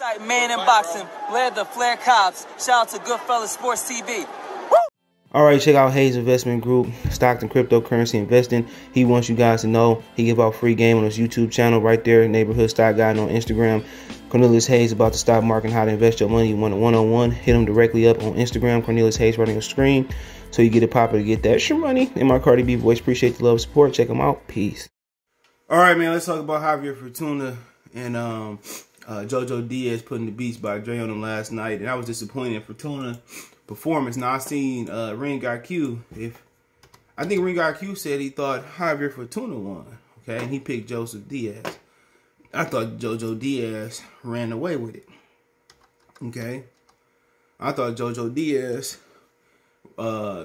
Type man in boxing, led the Flair Cops. Shout out to Goodfellas Sports TV. All right, check out Hayes Investment Group, stock and cryptocurrency investing. He wants you guys to know he give out free game on his YouTube channel right there, Neighborhood Stock Guide on Instagram. Cornelius Hayes about the stock market and how to invest your money. You want a one-on-one, hit him directly up on Instagram. Cornelius Hayes right on your screen, so you get it popping to get that extra money. In my Cardi B voice, appreciate the love and support. Check him out. Peace. All right, man, let's talk about Javier Fortuna and JoJo Diaz putting the Beatz by Dre on him last night, and I was disappointed in Fortuna performance. Now I seen Ring IQ. I think Ring IQ said he thought Javier Fortuna won, okay, and he picked Joseph Diaz. I thought JoJo Diaz ran away with it, okay. I thought JoJo Diaz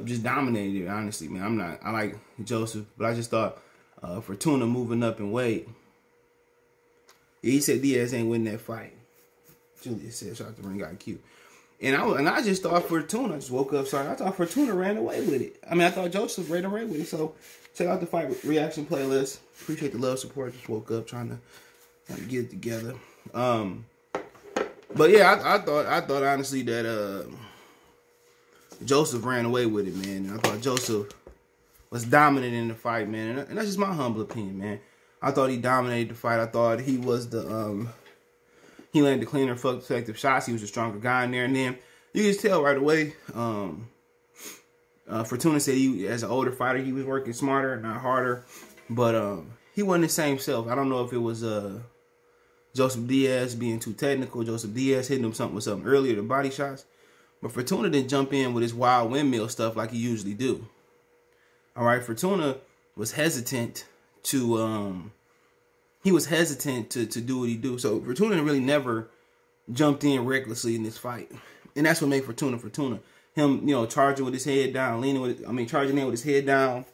just dominated it, honestly, man. I like Joseph, but I just thought Fortuna moving up in weight. He said Diaz ain't winning that fight. Julius said, shout out to Ring IQ. And I just thought Fortuna, I just woke up, sorry, I thought Fortuna ran away with it. I mean, I thought Joseph ran away with it. So check out the fight reaction playlist. Appreciate the love, support. Just woke up trying to get it together. But yeah, I thought honestly that Joseph ran away with it, man. And I thought Joseph was dominant in the fight, man. And that's just my humble opinion, man. I thought he dominated the fight. I thought he was the he landed the cleaner, effective shots. He was a stronger guy in there. And then you can just tell right away, Fortuna said he, as an older fighter, he was working smarter, not harder. But he wasn't the same self. I don't know if it was Joseph Diaz being too technical, Joseph Diaz hitting him with something earlier, the body shots. But Fortuna didn't jump in with his wild windmill stuff like he usually do. All right, Fortuna was hesitant to do what he do. So Fortuna really never jumped in recklessly in this fight. And that's what made Fortuna Fortuna. Him, you know, charging with his head down, charging in with his head down,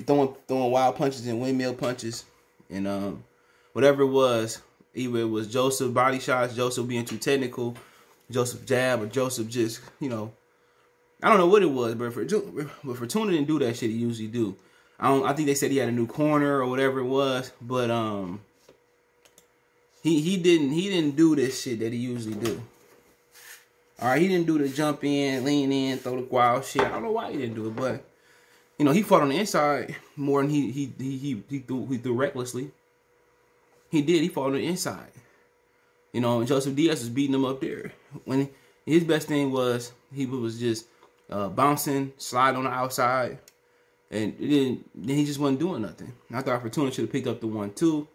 throwing wild punches and windmill punches. And whatever it was, either it was Joseph body shots, Joseph being too technical, Joseph jab, or Joseph just, you know, I don't know what it was, but Fortuna didn't do that shit he usually do. I think they said he had a new corner or whatever it was, but he didn't do this shit that he usually do. All right, he didn't do the jump in, lean in, throw the wild shit. I don't know why he didn't do it, but you know, he fought on the inside more than he threw recklessly. He did. He fought on the inside. You know, and Joseph Diaz was beating him up there. When his best thing was he was just bouncing, slide on the outside. And then he just wasn't doing nothing. And I thought Fortuna should have picked up the 1-2.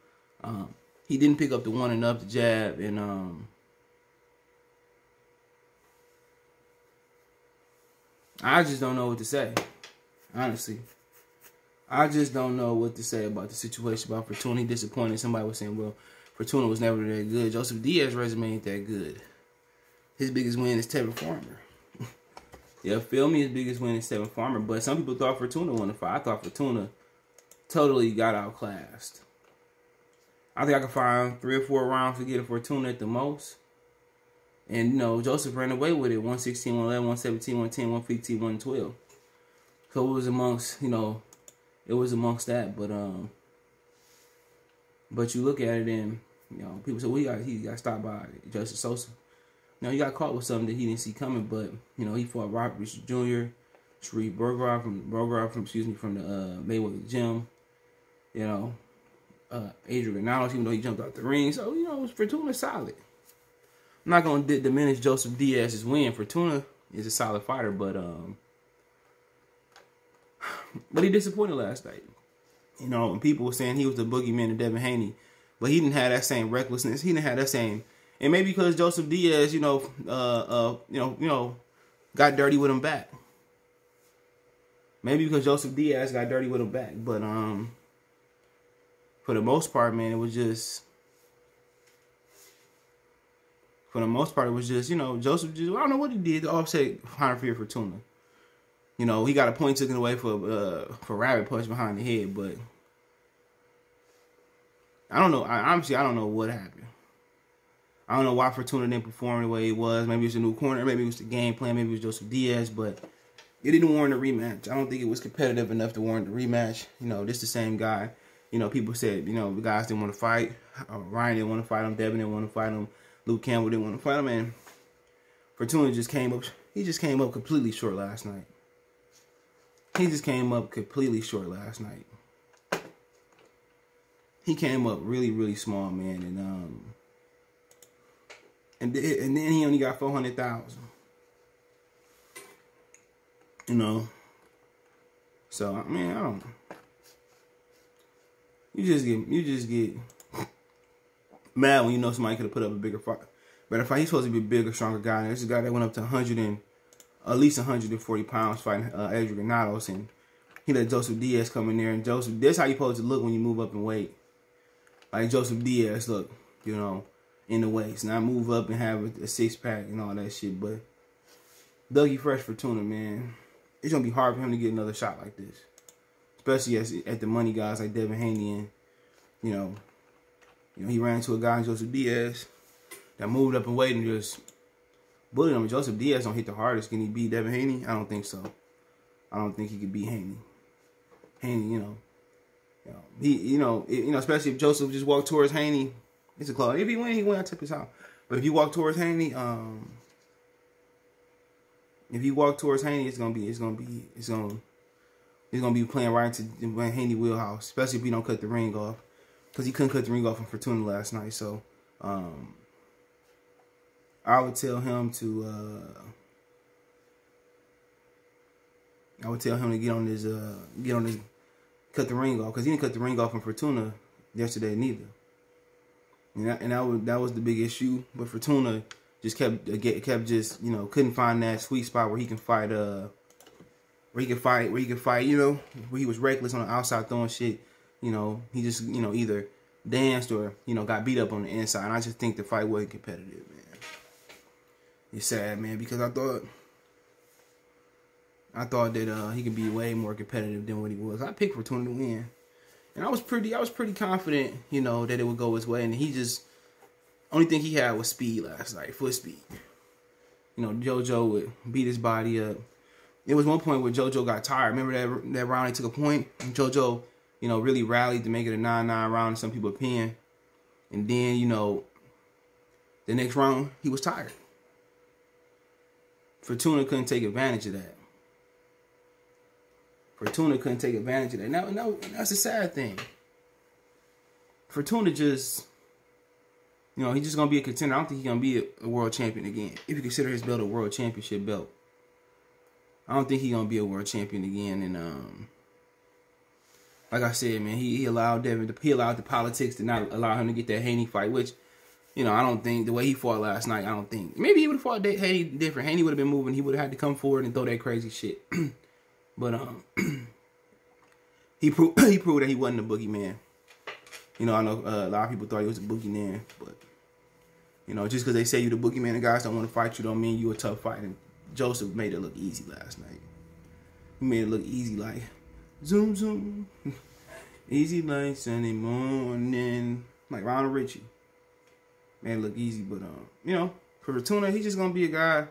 He didn't pick up the 1 enough to jab. And I just don't know what to say. Honestly. I just don't know what to say about the situation about Fortuna. He disappointed. Somebody was saying, well, Fortuna was never that good. Joseph Diaz's resume ain't that good. His biggest win is Tevin Farmer. Yeah, feel me, his biggest win is Tevin Farmer. But some people thought Fortuna won the fight. I thought Fortuna totally got outclassed. I think I could find 3 or 4 rounds to get a Fortuna at the most. And, you know, Joseph ran away with it. 116, 111, 117, 110, 115, 112. So it was amongst, you know, it was amongst that. But you look at it and, you know, people say, well, he got stopped by Justice Sosa. You know, he got caught with something that he didn't see coming, but, you know, he fought Robert Richard Jr., Sharif Burgrar from the Mayweather gym. You know, Adrian Granados, even though he jumped out the ring. So, you know, Fortuna solid. I'm not going to diminish Joseph Diaz's win. Fortuna is a solid fighter, but he disappointed last night. You know, and people were saying he was the boogeyman of Devin Haney, but he didn't have that same recklessness. He didn't have that same. And maybe because Joseph Diaz, you know, got dirty with him back. Maybe because Joseph Diaz got dirty with him back. But for the most part, man, it was just. For the most part, it was just, you know, Joseph just, I don't know what he did to offset Javier Fortuna. You know, he got a point taken away for rabbit punch behind the head, but I don't know. Honestly, I don't know what happened. I don't know why Fortuna didn't perform the way he was. Maybe it was a new corner. Maybe it was the game plan. Maybe it was Joseph Diaz. But it didn't warrant a rematch. I don't think it was competitive enough to warrant a rematch. You know, this the same guy. You know, people said, you know, the guys didn't want to fight. Ryan didn't want to fight him. Devin didn't want to fight him. Luke Campbell didn't want to fight him, and Fortuna just came up. He just came up completely short last night. He just came up completely short last night. He came up really, really small, man, and then he only got 400,000. You know. So I mean, I don't know. You just get mad when you know somebody could have put up a bigger fight. Better fight. He's supposed to be a bigger, stronger guy. And this is a guy that went up to at least 140 pounds fighting Adrian Granados, and he let Joseph Diaz come in there. And Joseph, that's how you supposed to look when you move up in weight. Like Joseph Diaz look, you know, in the waist. Not move up and have a six-pack and all that shit. But Dougie Fresh Fortuna, man, it's gonna be hard for him to get another shot like this, especially at the money guys like Devin Haney, and you know, he ran into a guy, Joseph Diaz, that moved up in weight and just bullied him. Joseph Diaz don't hit the hardest. Can he beat Devin Haney? I don't think so. I don't think he could beat Haney. Haney, especially if Joseph just walked towards Haney, it's a close. If he win, he win. I tip his out. But if you walk towards Haney, it's gonna be playing right into Haney wheelhouse, especially if he don't cut the ring off, because he couldn't cut the ring off in Fortuna last night. So I would tell him to get on his cut the ring off, because he didn't cut the ring off in Fortuna yesterday neither. And that was the big issue. But Fortuna just kept just, couldn't find that sweet spot where he can fight where he could fight, where he was reckless on the outside throwing shit. He just, either danced or, got beat up on the inside. And I just think the fight wasn't competitive, man. It's sad, man, because I thought that he could be way more competitive than what he was. I picked Fortuna to win. And I was pretty confident, that it would go his way. And he just, only thing he had was speed last night, foot speed. JoJo would beat his body up. There was one point where JoJo got tired. Remember that round he took a point? And JoJo, really rallied to make it a 9-9 round in some people's opinion. And then, the next round, he was tired. Fortuna couldn't take advantage of that. Now, that's a sad thing. Fortuna just, he's just going to be a contender. I don't think he's going to be a world champion again. If you consider his belt a world championship belt. I don't think he's going to be a world champion again. And, like I said, man, he allowed the politics to not allow him to get that Haney fight, which, I don't think the way he fought last night, I don't think. Maybe he would have fought Haney different. Haney would have been moving. He would have had to come forward and throw that crazy shit. But he proved that he wasn't a boogeyman. I know a lot of people thought he was a boogeyman, but just because they say you're the boogeyman and guys don't want to fight you, don't mean you a tough fighter. And Joseph made it look easy last night. He made it look easy, like zoom zoom, easy like Sunday morning, like Ronald Richie. Made it look easy, but for Fortuna, he's just gonna be a guy.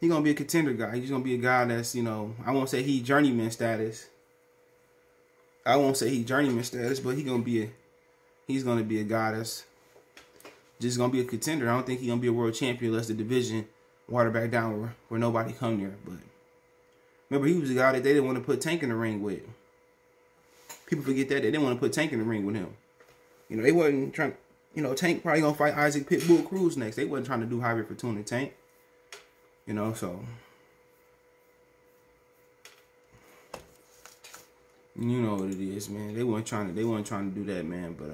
He's going to be a contender guy. He's going to be a guy that's, I won't say he journeyman status. But he's going to be a guy that's just going to be a contender. I don't think he's going to be a world champion unless the division water back down where nobody come there. But remember, he was a guy that they didn't want to put Tank in the ring with. People forget that. They didn't want to put Tank in the ring with him. They wasn't trying, Tank probably going to fight Isaac Pitbull Cruz next. They wasn't trying to do Javier Fortuna Tank. So you know what it is, man. They weren't trying to do that, man. But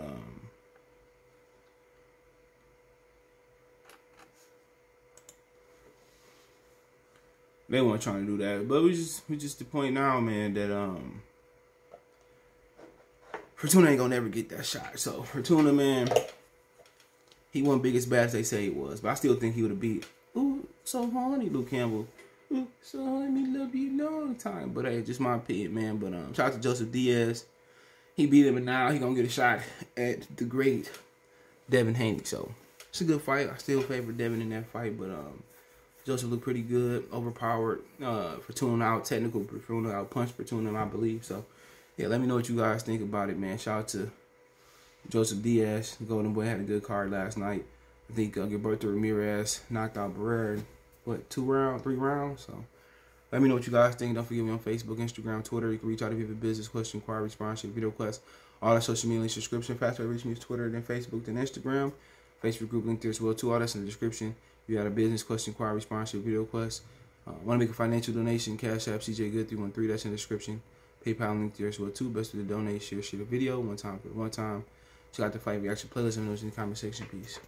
they weren't trying to do that. But we just the point now, man, that Fortuna ain't gonna never get that shot. So Fortuna, man, he wasn't big as bad as they say he was, but I still think he would have beat. Ooh, so horny, Luke Campbell. Ooh, so horny, love you long time. But hey, just my opinion, man. But shout out to Joseph Diaz. He beat him, and now he gonna get a shot at the great Devin Haney. So it's a good fight. I still favor Devin in that fight, but Joseph looked pretty good, overpowered. Fortuna out technical, Fortuna out punch Fortuna, I believe. So yeah, let me know what you guys think about it, man. Shout out to Joseph Diaz. The Golden Boy had a good card last night. I think Gilberto Ramirez knocked out Barrera, what, 3 rounds? So let me know what you guys think. Don't forget me on Facebook, Instagram, Twitter. You can reach out if you have a business question, inquiry, sponsorship, video request, all that social media link, subscription. Faster way to reach me is Twitter, then Facebook, then Instagram. Facebook group link there as well too. All that's in the description. If you got a business question, inquiry, sponsorship, video request, want to make a financial donation, Cash App, CJ Good 313. That's in the description. PayPal link there as well too. Best way to donate, share the video one time. Check out the Fight Reaction playlist and those in the comment section. Peace.